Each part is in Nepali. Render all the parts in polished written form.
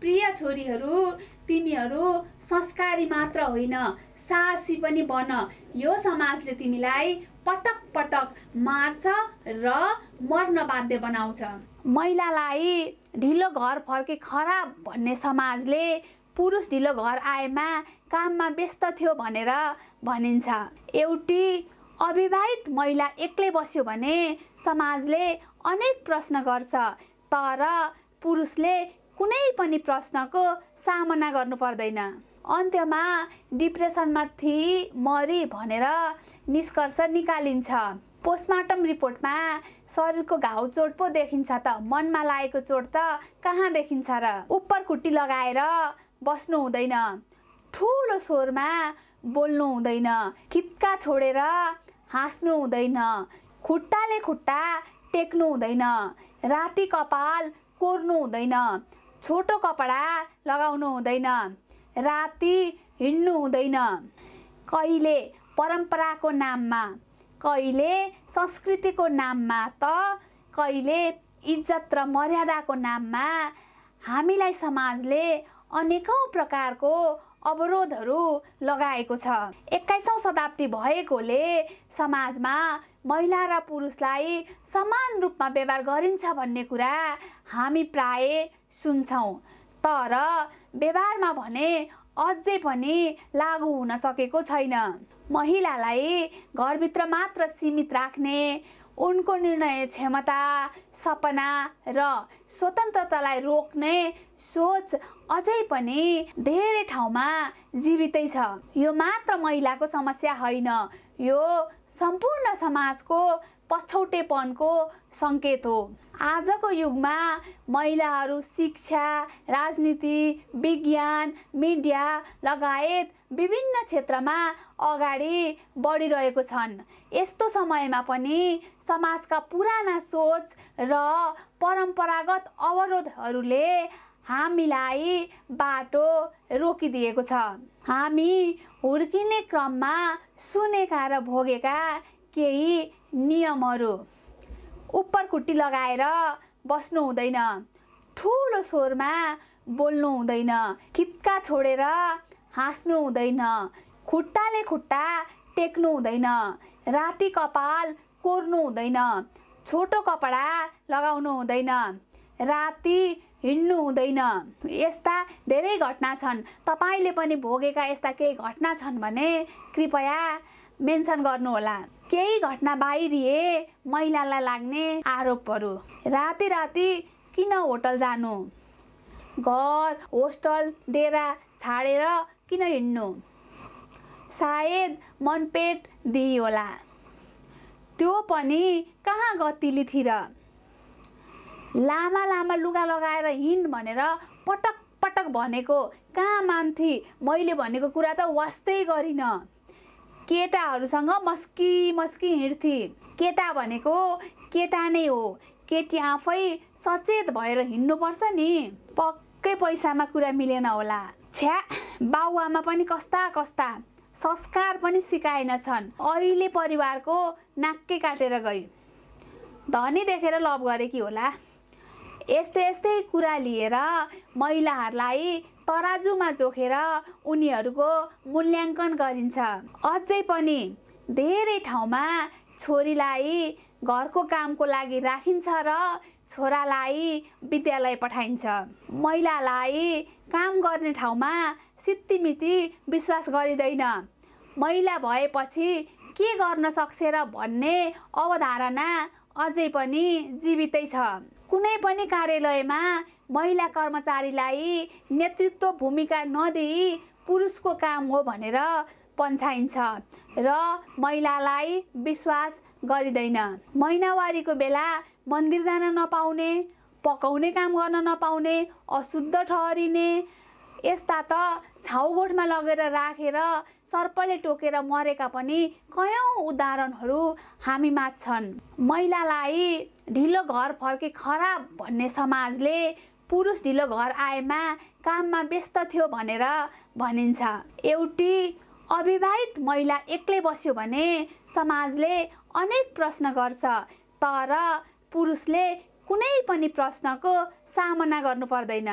प्रिय छोरीहरू, तिमीहरू संस्कारी मात्र होइन, साहसी पनि बन। यो समाजले तिमीलाई पटक पटक मार्छ र मर्न बाध्य बनाउँछ। महिलालाई ढिलो घर फर्के खराब भन्ने समाजले पुरुष ढिलो घर आएमा काममा व्यस्त थियो भनेर भनिन्छ। एउटी अविवाहित महिला एक्लै बस्यो भने समाजले अनेक प्रश्न गर्छ, तर पुरुषले कुनै पनि प्रश्नको सामना गर्नु पर्दैन। अन्त्यमा डिप्रेसनमा थिई, मरी भनेर निष्कर्ष निकालिन्छ। पोस्टमार्टम रिपोर्टमा शरीरको घाउ चोट पो देखिन्छ त मनमा लागेको चोट त कहाँ देखिन्छ र। उप्पर खुट्टी लगाएर बस्नु हुँदैन, ठुलो स्वरमा बोल्नु हुँदैन, खित्का छोडेर हाँस्नु हुँदैन, खुट्टाले खुट्टा टेक्नु हुँदैन, राति कपाल कोर्नु हुँदैन, छोटो कपडा लगाउनु हुँदैन, राति हिँड्नु हुँदैन। कहिले परम्पराको नाममा, कहिले संस्कृतिको नाममा त कहिले इज्जत र मर्यादाको नाममा हामीलाई समाजले अनेकौं प्रकारको अवरोधहरू लगाएको छ। 21औं शताब्दी भएकोले समाजमा महिला र पुरुषलाई समान रूपमा व्यवहार गरिन्छ भन्ने कुरा हामी प्राय सुन्छौं, तर व्यवहारमा भने अझै पनि लागू हुन सकेको छैन। महिलालाई घरभित्र मात्र सीमित राख्ने, उनको निर्णय क्षमता, सपना र स्वतन्त्रतालाई रोक्ने सोच अझै पनि धेरै ठाउँमा जीवितै छ। यो मात्र महिलाको समस्या होइन, यो सम्पूर्ण समाजको पछौटेपनको सङ्केत हो। आजको युगमा महिलाहरू शिक्षा, राजनीति, विज्ञान, मिडिया लगायत विभिन्न क्षेत्रमा अगाडि बढिरहेको छन्। यस्तो समयमा पनि समाजका पुराना सोच र परम्परागत अवरोधहरूले हामीलाई बाटो रोकिदिएको छ। हामी हुर्किने क्रममा सुनेका र भोगेका केही नियमहरू: उप्पर खुट्टी लगाएर बस्नु हुँदैन, ठुलो स्वरमा बोल्नु हुँदैन, खित्का छोडेर हाँस्नु हुँदैन, खुट्टाले खुट्टा टेक्नु हुँदैन, राति कपाल कोर्नु हुँदैन, छोटो कपडा लगाउनु हुँदैन, राति हिँड्नु हुँदैन। यस्ता धेरै घटना छन्। तपाईले पनि भोगेका यस्ता केही घटना छन् भने कृपया मेन्सन गर्नुहोला। केही घटना बाहिरिए महिलालाई लाग्ने आरोपहरू: राति राति किन होटल जानु, घर होस्टल डेरा छाडेर किन हिँड्नु, सायद मनपेट दिई होला, त्यो पनि कहाँ गतिलीतिर, लामा लामा लुगा लगाएर हिँड भनेर पटक पटक भनेको कहाँ मान्थी, मैले भनेको कुरा त वास्तै गरिन, केटाहरूसँग मस्की मस्की हिँड्थी, केटा भनेको केटा नै हो, केटी आफै सचेत भएर हिँड्नुपर्छ नि, पक्कै पैसामा कुरा मिलेन होला, छ्या बाउआमा पनि कस्ता कस्ता, संस्कार पनि सिकाएनछन्, अहिले परिवारको नाक्कै काटेर गई, धनी देखेर लभ गरेकी होला। यस्तै यस्तै कुरा लिएर महिलाहरूलाई तराजुमा जोखेर उनीहरूको मूल्याङ्कन गरिन्छ। अझै पनि धेरै ठाउँमा छोरीलाई घरको कामको लागि राखिन्छ र छोरालाई विद्यालय पठाइन्छ। महिलालाई काम गर्ने ठाउँमा सित्तिमिति विश्वास गरिँदैन। महिला भएपछि के गर्न सक्छ र भन्ने अवधारणा अझै पनि जीवितै छ। कुनै पनि कार्यालयमा महिला कर्मचारीलाई नेतृत्व भूमिका नदिई पुरुषको काम हो भनेर पन्छाइन्छ र महिलालाई विश्वास गरिँदैन। महिनावारीको बेला मन्दिर जान नपाउने, पकाउने काम गर्न नपाउने, अशुद्ध ठहरिने, यस्ता त छाउगोठमा लगेर राखेर सर्पले टोकेर मरेका पनि कयौं उदाहरणहरू हामीमा छन्। महिलालाई ढिलो घर फर्के खराब भन्ने समाजले पुरुष ढिलो घर आएमा काममा व्यस्त थियो भनेर भनिन्छ। एउटी अविवाहित महिला एक्लै बस्यो भने समाजले अनेक प्रश्न गर्छ, तर पुरुषले कुनै पनि प्रश्नको सामना गर्नु पर्दैन।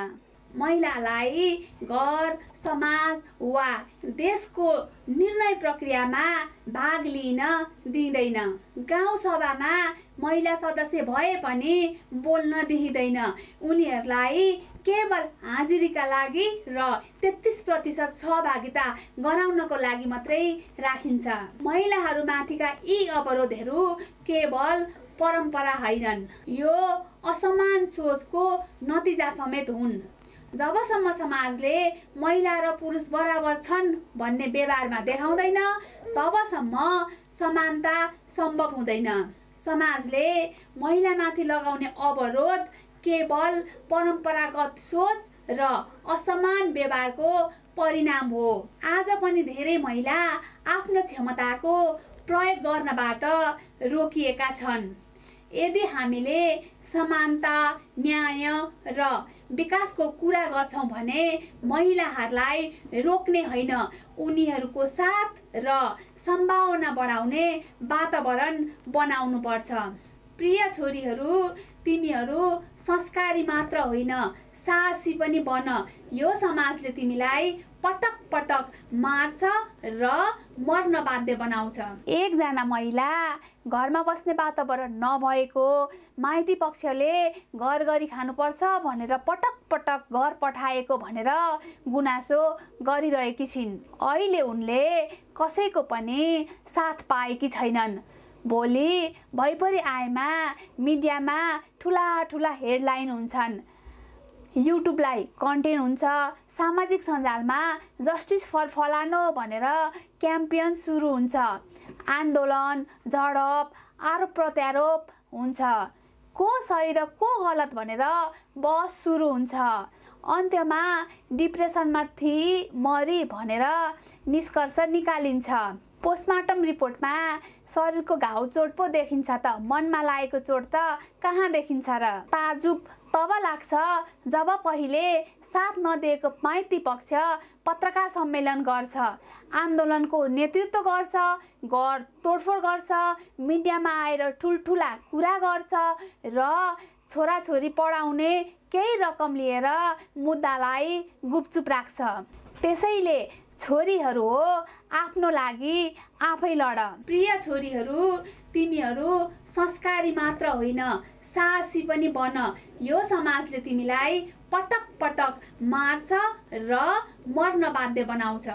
महिलालाई घर, समाज वा देशको निर्णय प्रक्रियामा भाग लिन दिँदैन। गाउँ सभामा महिला सदस्य भए पनि बोल्न दिइँदैन। उनीहरूलाई केवल हाजिरीका लागि र 33% सहभागिता गराउनको लागि मात्रै राखिन्छ। महिलाहरूमाथिका यी अवरोधहरू केवल परम्परा होइनन्, यो असमान सोचको नतिजा समेत हुन्। जबसम्म समाजले महिला र पुरुष बराबर छन् भन्ने व्यवहारमा देखाउँदैन, तबसम्म समानता सम्भव हुँदैन। समाजले महिलामाथि लगाउने अवरोध केवल परम्परागत सोच र असमान व्यवहारको परिणाम हो। आज पनि धेरै महिला आफ्नो क्षमताको प्रयोग गर्नबाट रोकिएका छन्। यदि हामीले समानता, न्याय र विकासको कुरा गर्छौं भने महिलाहरूलाई रोक्ने होइन, उनीहरूको साथ र सम्भावना बढाउने वातावरण बनाउनुपर्छ। प्रिय छोरीहरू, तिमीहरू संस्कारी मात्र होइन, साहसी पनि बन। यो समाजले तिमीलाई पटक पटक मार्छ र मर्न बाध्य बनाउँछ। एकजना महिला घरमा बस्ने वातावरण नभएको, माइती पक्षले घर गरी खानुपर्छ भनेर पटक पटक घर पठाएको भनेर गुनासो गरिरहेकी छिन्। अहिले उनले कसैको पनि साथ पाएकी छैनन्। भोलि भैपरि आएमा मिडियामा ठुला ठुला हेडलाइन हुन्छन्, युट्युबलाई कन्टेन्ट हुन्छ, सामाजिक सञ्जालमा जस्टिस फर फलानो भनेर क्याम्पेन सुरु हुन्छ, आन्दोलन, झडप, आरोप प्रत्यारोप हुन्छ, को सही र को गलत भनेर बहस सुरु हुन्छ। अन्त्यमा डिप्रेसनमा थिई, मरी भनेर निष्कर्ष निकालिन्छ। पोस्टमार्टम रिपोर्टमा शरीरको घाउ चोट पो देखिन्छ त मनमा लागेको चोट त कहाँ देखिन्छ र? ताजुब तब लाग्छ जब पहिले साथ नदिएको माइती पक्ष पत्रकार सम्मेलन गर्छ, आन्दोलनको नेतृत्व गर्छ, घर तोडफोड गर्छ, मिडियामा आएर ठुल्ठुला कुरा गर्छ र छोराछोरी पढाउने केही रकम लिएर मुद्दालाई गुपचुप राख्छ। त्यसैले छोरीहरू हो, आफ्नो लागि आफै लड। प्रिय छोरीहरू, तिमीहरू संस्कारी मात्र होइन, साहसी पनि बन। यो समाजले तिमीलाई पटक पटक मार्छ र मर्न बाध्य बनाउँछ।